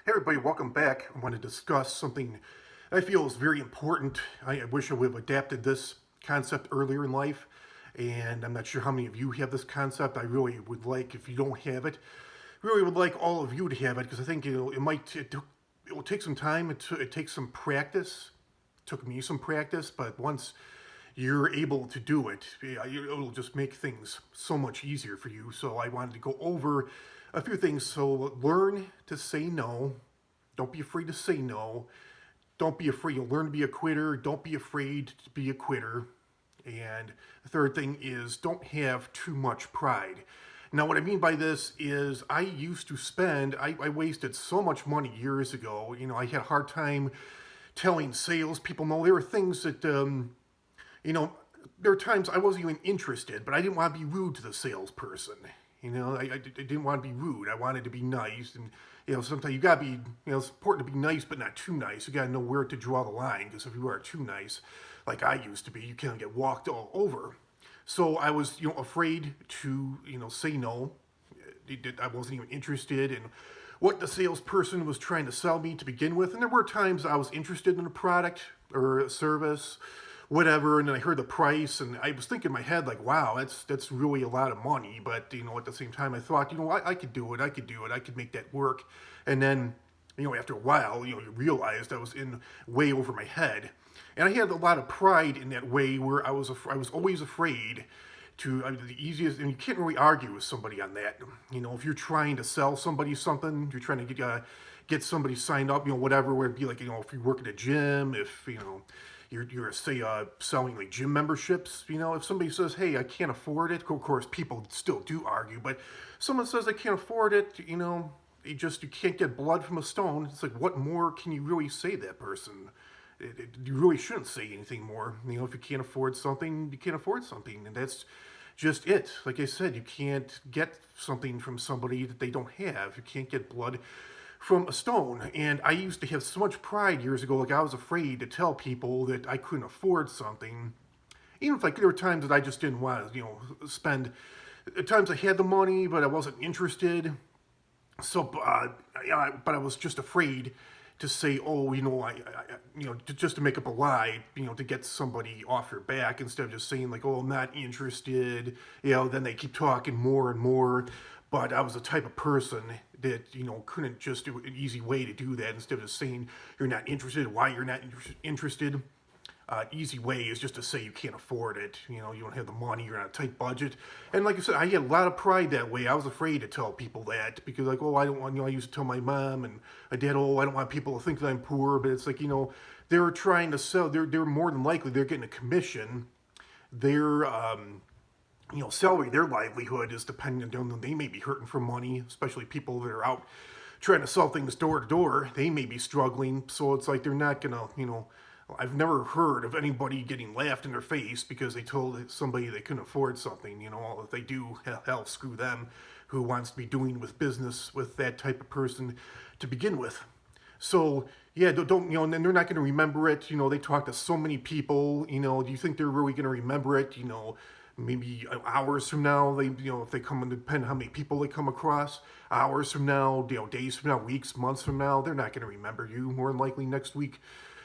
Hey everybody, welcome back. I want to discuss something I feel is very important. I wish I would have adapted this concept earlier in life, and I'm not sure how many of you have this concept. I really would like, if you don't have it, really would like all of you to have it because I think it will take some time. It takes some practice. It took me some practice, but once you're able to do it, yeah, it'll just make things so much easier for you. So I wanted to go over a few things. So learn to say no. Don't be afraid to say no. Don't be afraid. You'll learn to be a quitter. Don't be afraid to be a quitter. And the third thing is don't have too much pride. Now, what I mean by this is I wasted so much money years ago. I had a hard time telling salespeople no. There were things that, you know, there were times I wasn't even interested, but I didn't want to be rude to the salesperson. I didn't want to be rude. I wanted to be nice. And, sometimes you got to be, it's important to be nice, but not too nice. You got to know where to draw the line, because if you are too nice, like I used to be, you kind of get walked all over. So I was, afraid to, say no. I wasn't even interested in what the salesperson was trying to sell me to begin with. And there were times I was interested in a product or a service, whatever, and then I heard the price, and I was thinking in my head like, wow, that's really a lot of money. But at the same time, I thought, I could do it. I could do it. I could make that work. And then, after a while, you realized I was in way over my head, and I had a lot of pride in that way where I was always afraid to the easiest, and you can't really argue with somebody on that. If you're trying to sell somebody something, you're trying to get somebody signed up, whatever, where it'd be like, if you work at a gym, if you're say selling like gym memberships, if somebody says, hey, I can't afford it, of course people still do argue, but someone says they can't afford it, you can't get blood from a stone. It's like, what more can you really say to that person? You really shouldn't say anything more. If you can't afford something, you can't afford something, and that's just it. Like I said, you can't get something from somebody that they don't have. You can't get blood from a stone. And I used to have so much pride years ago, like I was afraid to tell people that I couldn't afford something. Even if there were times that I just didn't want to, spend. At times I had the money, but I wasn't interested. So, but I was just afraid to say, oh, just to make up a lie, to get somebody off your back instead of just saying like, oh, I'm not interested. Then they keep talking more and more. But I was the type of person that couldn't just do an easy way to do that instead of saying you're not interested, why you're not interested. Easy way is just to say you can't afford it. You don't have the money. You're on a tight budget. And like I said, I had a lot of pride that way. I was afraid to tell people that because, like, oh, I don't want. I used to tell my mom and my dad, oh, I don't want people to think that I'm poor. But it's like, they were trying to sell. They're more than likely they're getting a commission. Their salary, their livelihood is dependent on them. They may be hurting for money, especially people that are out trying to sell things door to door. They may be struggling. So it's like they're not gonna, I've never heard of anybody getting laughed in their face because they told somebody they couldn't afford something. If they do, hell, screw them. Who wants to be doing with business with that type of person to begin with? So yeah, don't and then they're not going to remember it. They talk to so many people. Do you think they're really going to remember it? Maybe hours from now, if they come and depend on how many people they come across. Hours from now, days from now, weeks, months from now, they're not going to remember you. More than likely next week,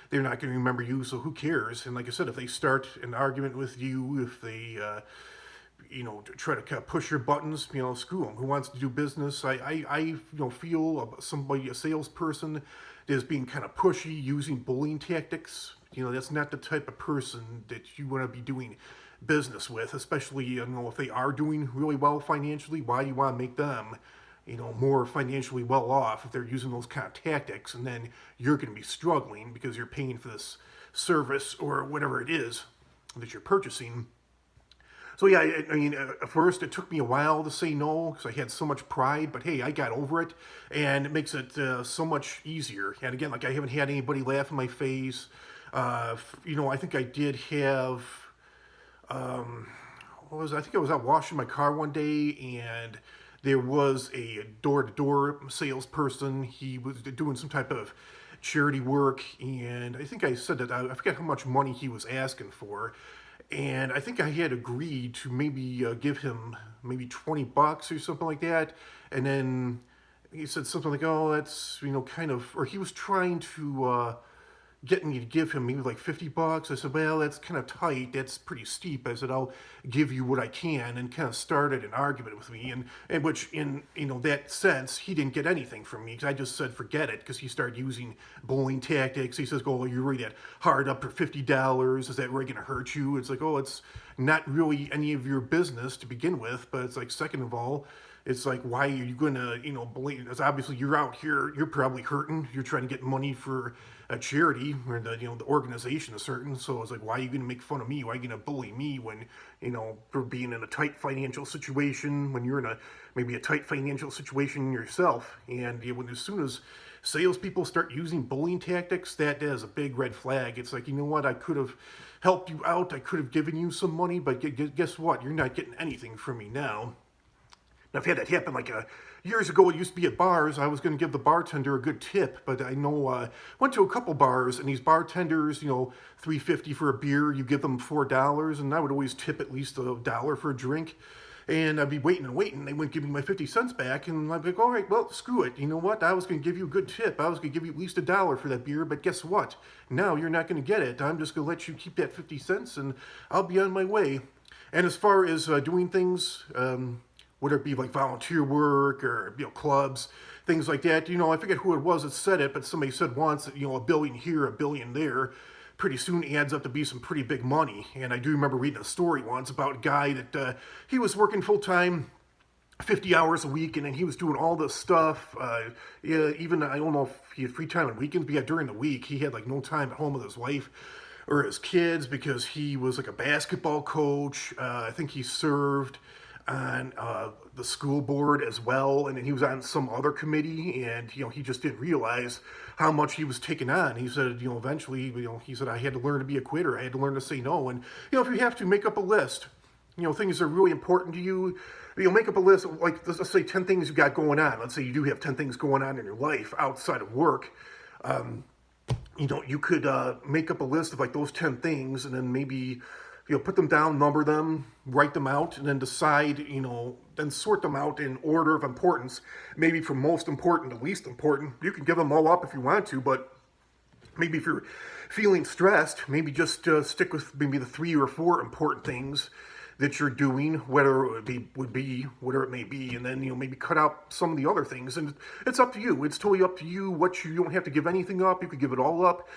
they're not going to remember you, so who cares? And like I said, if they start an argument with you, if they, try to kind of push your buttons, screw them. Who wants to do business? I feel a salesperson that is being kind of pushy, using bullying tactics. That's not the type of person that you want to be doing business with, especially, if they are doing really well financially. Why do you want to make them more financially well off if they're using those kind of tactics, and then you're going to be struggling because you're paying for this service or whatever it is that you're purchasing. So yeah, at first it took me a while to say no because I had so much pride, but hey, I got over it, and it makes it so much easier. And again, like I haven't had anybody laugh in my face. I think I did have. I think I was out washing my car one day, and there was a door-to-door salesperson. He was doing some type of charity work, and I think I said that I forget how much money he was asking for, and I think I had agreed to maybe give him maybe $20 or something like that, and then he said something like, "Oh, that's kind of," or he was trying to get me to give him maybe like $50. I said, "Well, that's kind of tight. That's pretty steep." I said, "I'll give you what I can," and kind of started an argument with me, and which in that sense he didn't get anything from me because I just said forget it because he started using bullying tactics. He says, "Oh, you're really that hard up for $50. Is that really going to hurt you?" It's like, oh, it's not really any of your business to begin with, but it's like second of all, it's like, why are you gonna, believe? It's obviously you're out here, you're probably hurting. You're trying to get money for a charity or the organization is certain. So it's like, why are you gonna make fun of me? Why are you gonna bully me when, for being in a tight financial situation, when you're in maybe a tight financial situation yourself, and when as soon as salespeople start using bullying tactics, that is a big red flag. It's like, you know what? I could have helped you out. I could have given you some money, but guess what? You're not getting anything from me now. I've had that happen like years ago. It used to be at bars. I was going to give the bartender a good tip, but I know went to a couple bars, and these bartenders, $3.50 for a beer. You give them $4, and I would always tip at least $1 for a drink. And I'd be waiting and waiting. They wouldn't give me my 50 cents back, and I'd be like, all right, well, screw it. You know what? I was going to give you a good tip. I was going to give you at least $1 for that beer, but guess what? Now you're not going to get it. I'm just going to let you keep that 50 cents, and I'll be on my way. And as far as doing things, whether it be like volunteer work or clubs, things like that. I forget who it was that said it, but somebody said once that a billion here, a billion there, pretty soon adds up to be some pretty big money. And I do remember reading a story once about a guy that he was working full time, 50 hours a week, and then he was doing all this stuff. Yeah, even I don't know if he had free time on weekends, but yeah, during the week he had like no time at home with his wife or his kids because he was like a basketball coach. I think he served on the school board as well, and then he was on some other committee, and he just didn't realize how much he was taking on. He said, eventually, he said, I had to learn to be a quitter. I had to learn to say no. And if you have to, make up a list. Things that are really important to you. Make up a list of, like, let's say 10 things you got going on. Let's say you do have 10 things going on in your life outside of work. You could make up a list of like those 10 things, and then maybe put them down, number them, write them out, and then decide, then sort them out in order of importance, maybe from most important to least important. You can give them all up if you want to, but maybe if you're feeling stressed, maybe just stick with maybe the 3 or 4 important things that you're doing, whatever it may be, and then maybe cut out some of the other things. And it's up to you. It's totally up to you. You don't have to give anything up. You could give it all up.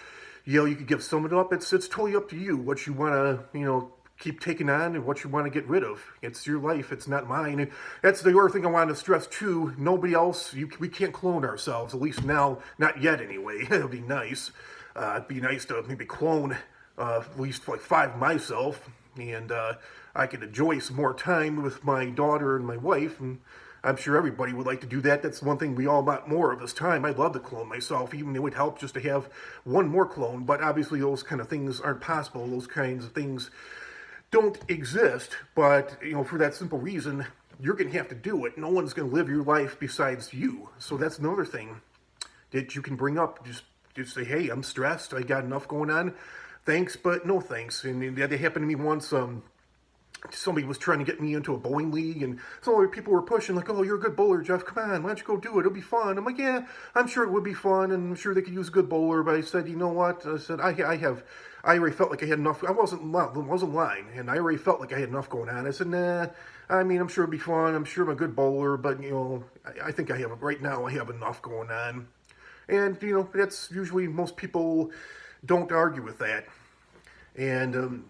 You could give some of it up. It's totally up to you what you want to keep taking on and what you want to get rid of. It's your life. It's not mine. And that's the other thing I wanted to stress too. Nobody else. We can't clone ourselves. At least now, not yet anyway. It'd be nice. It'd be nice to maybe clone at least like 5 myself, and I could enjoy some more time with my daughter and my wife. And I'm sure everybody would like to do that. That's one thing we all want more of this time. I'd love to clone myself. Even it would help just to have one more clone. But obviously those kind of things aren't possible. Those kinds of things don't exist. But, for that simple reason, you're going to have to do it. No one's going to live your life besides you. So that's another thing that you can bring up. Just say, hey, I'm stressed. I got enough going on. Thanks, but no thanks. And that happened to me once. Somebody was trying to get me into a bowling league, and some other people were pushing, like, oh, you're a good bowler, Jeff, come on, why don't you go do it, it'll be fun. I'm like, yeah, I'm sure it would be fun, and I'm sure they could use a good bowler, but I said, you know what, I said, I already felt like I had enough, I wasn't lying, and I already felt like I had enough going on. I said, nah, I mean, I'm sure it'll be fun, I'm sure I'm a good bowler, but, I think right now I have enough going on. And, that's usually, most people don't argue with that. And,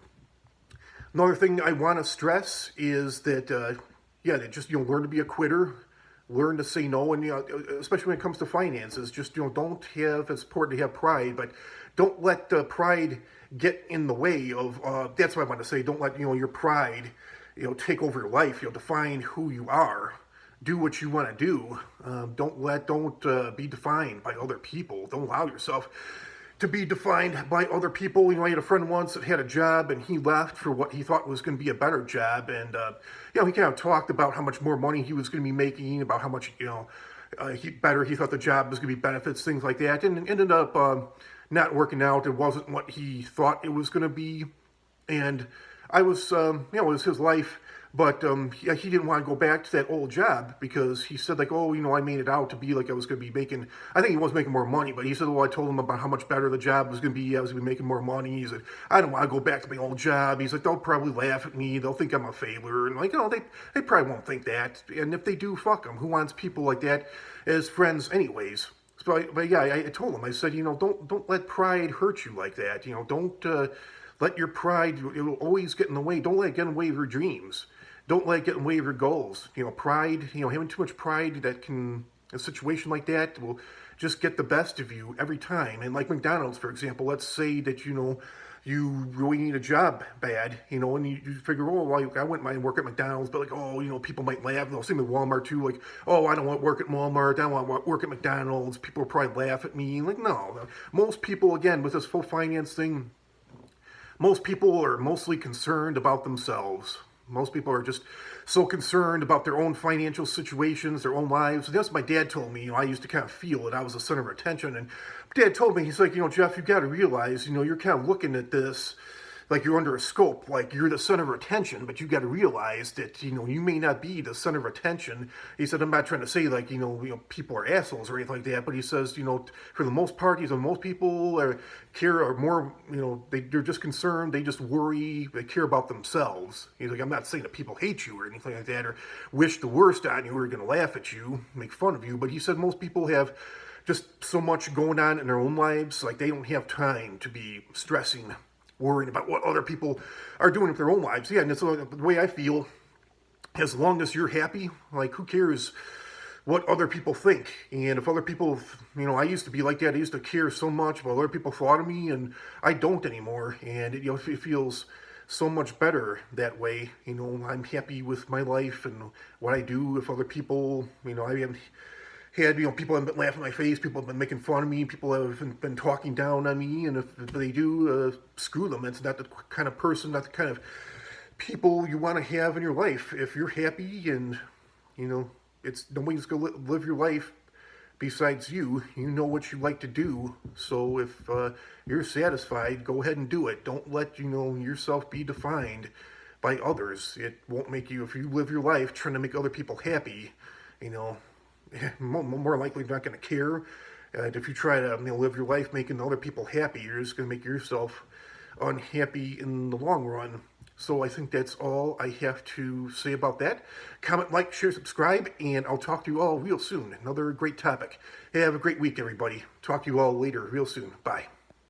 another thing I want to stress is that, that just, learn to be a quitter, learn to say no, and, especially when it comes to finances, just, don't have, it's important to have pride, but don't let pride get in the way of, that's what I want to say, don't let, your pride, take over your life, define who you are, do what you want to do, don't be defined by other people, don't allow yourself to be defined by other people. I had a friend once that had a job, and he left for what he thought was going to be a better job, and he kind of talked about how much more money he was going to be making, about how much he thought the job was going to be benefits, things like that, and it ended up not working out. It wasn't what he thought it was going to be, and I was, it was his life. But he didn't want to go back to that old job because he said like, oh, I made it out to be like I was going to be making. I think he was making more money, but he said, well, I told him about how much better the job was going to be. I was going to be making more money. He said, I don't want to go back to my old job. He's like, they'll probably laugh at me. They'll think I'm a failure, and like, they probably won't think that. And if they do, fuck them. Who wants people like that as friends, anyways? But yeah, I told him. I said, don't let pride hurt you like that. Don't let your pride. It'll always get in the way. Don't let it get in the way of your dreams. Don't let it get in the way of your goals. Pride. Having too much pride that can a situation like that will just get the best of you every time. And like McDonald's, for example, let's say that you really need a job bad, and you figure, oh, well, I wouldn't mind work at McDonald's, but like, oh, people might laugh. Same with Walmart too. Like, oh, I don't want to work at Walmart. I don't want to work at McDonald's. People will probably laugh at me. Like, no. Most people, again, with this full finance thing, most people are mostly concerned about themselves. Most people are just so concerned about their own financial situations, their own lives. And that's what my dad told me. I used to kind of feel that I was the center of attention. And Dad told me, he's like, Jeff, you got to realize, you're kind of looking at this like you're under a scope, like you're the center of attention, but you got to realize that, you may not be the center of attention. He said, I'm not trying to say like, people are assholes or anything like that, but he says, for the most part, most people are more, they're just concerned, they just worry, they care about themselves. He's like, I'm not saying that people hate you or anything like that, or wish the worst on you, or are going to laugh at you, make fun of you, but he said most people have just so much going on in their own lives, like they don't have time to be stressing, worrying about what other people are doing with their own lives. Yeah, and it's the way I feel. As long as you're happy, like who cares what other people think? And if other people, I used to be like that. I used to care so much about what other people thought of me, and I don't anymore. And it feels so much better that way. I'm happy with my life and what I do. If other people, I haven't had, people have been laughing in my face, people have been making fun of me, people have been talking down on me, and if they do, screw them. It's not the kind of person, not the kind of people you want to have in your life. If you're happy and, it's nobody's going to live your life besides you. You know what you like to do. So if you're satisfied, go ahead and do it. Don't let, yourself be defined by others. It won't make you, if you live your life trying to make other people happy, more likely not going to care. If you try to live your life making other people happy, you're just going to make yourself unhappy in the long run. So I think that's all I have to say about that. Comment, like, share, subscribe, and I'll talk to you all real soon. Another great topic. Hey, have a great week, everybody. Talk to you all later real soon. Bye.